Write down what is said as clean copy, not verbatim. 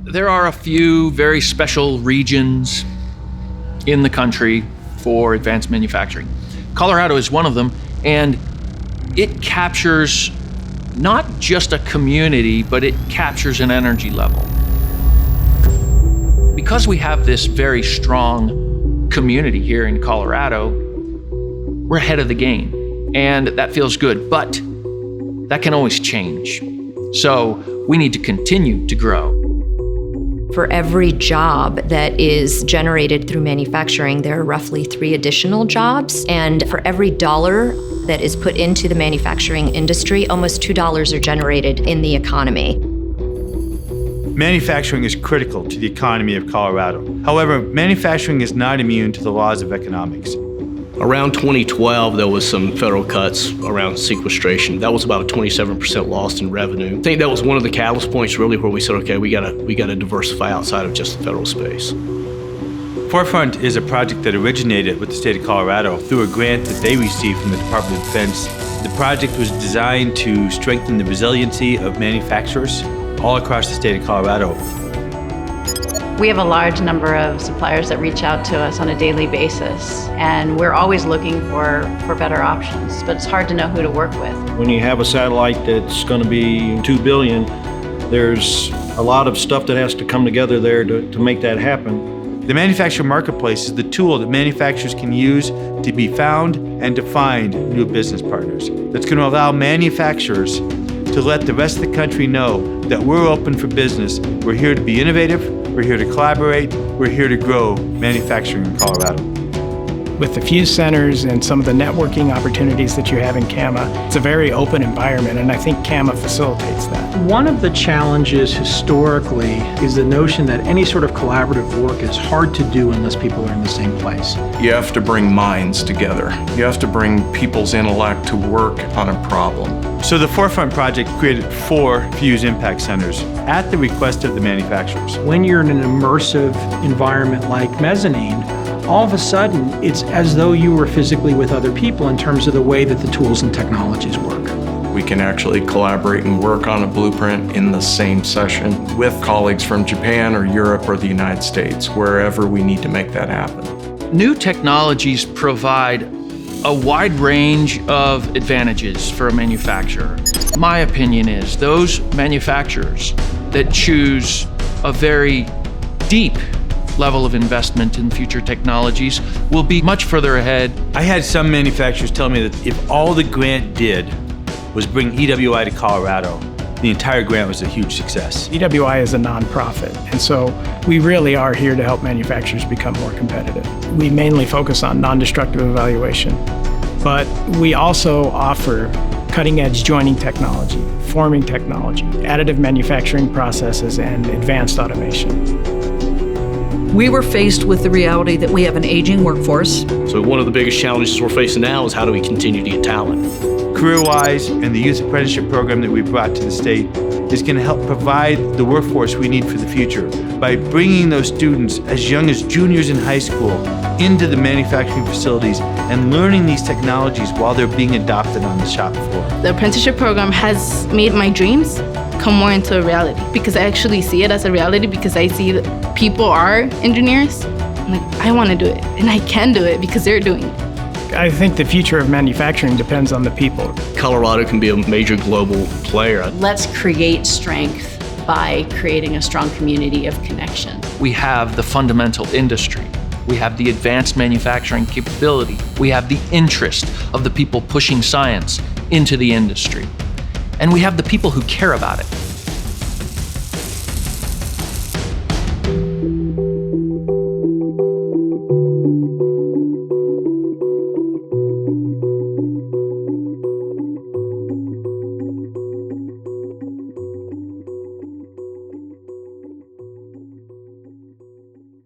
There are a few very special regions in the country for advanced manufacturing. Colorado is one of them, and it captures not just a community, but it captures an energy level. Because we have this very strong community here in Colorado, we're ahead of the game, and that feels good, but that can always change. So we need to continue to grow. For every job that is generated through manufacturing, there are roughly 3 additional jobs. And for every dollar that is put into the manufacturing industry, almost $2 are generated in the economy. Manufacturing is critical to the economy of Colorado. However, manufacturing is not immune to the laws of economics. Around 2012, there was some federal cuts around sequestration. That was about a 27% loss in revenue. I think that was one of the catalyst points really where we said, okay, we gotta diversify outside of just the federal space. FourFront is a project that originated with the state of Colorado through a grant that they received from the Department of Defense. The project was designed to strengthen the resiliency of manufacturers all across the state of Colorado. We have a large number of suppliers that reach out to us on a daily basis, and we're always looking for better options, but it's hard to know who to work with. When you have a satellite that's going to be $2 billion, there's a lot of stuff that has to come together there to make that happen. The manufacturer marketplace is the tool that manufacturers can use to be found and to find new business partners. That's going to allow manufacturers to let the rest of the country know that we're open for business. We're here to be innovative. We're here to collaborate. We're here to grow manufacturing in Colorado. With the Fuse centers and some of the networking opportunities that you have in CAMA, it's a very open environment, and I think CAMA facilitates that. One of the challenges historically is the notion that any sort of collaborative work is hard to do unless people are in the same place. You have to bring minds together. You have to bring people's intellect to work on a problem. So the FourFront project created 4 Fuse Impact Centers at the request of the manufacturers. When you're in an immersive environment like mezzanine, all of a sudden, it's as though you were physically with other people in terms of the way that the tools and technologies work. We can actually collaborate and work on a blueprint in the same session with colleagues from Japan or Europe or the United States, wherever we need to make that happen. New technologies provide a wide range of advantages for a manufacturer. My opinion is those manufacturers that choose a very deep level of investment in future technologies will be much further ahead. I had some manufacturers tell me that if all the grant did was bring EWI to Colorado, the entire grant was a huge success. EWI is a nonprofit, and so we really are here to help manufacturers become more competitive. We mainly focus on non-destructive evaluation, but we also offer cutting-edge joining technology, forming technology, additive manufacturing processes, and advanced automation. We were faced with the reality that we have an aging workforce. So one of the biggest challenges we're facing now is how do we continue to get talent? CareerWise and the youth apprenticeship program that we brought to the state is going to help provide the workforce we need for the future by bringing those students as young as juniors in high school into the manufacturing facilities and learning these technologies while they're being adopted on the shop floor. The apprenticeship program has made my dreams come more into a reality because I actually see it as a reality because I see that people are engineers. I'm like, I want to do it, and I can do it because they're doing it. I think the future of manufacturing depends on the people. Colorado can be a major global player. Let's create strength by creating a strong community of connection. We have the fundamental industry. We have the advanced manufacturing capability. We have the interest of the people pushing science into the industry. And we have the people who care about it.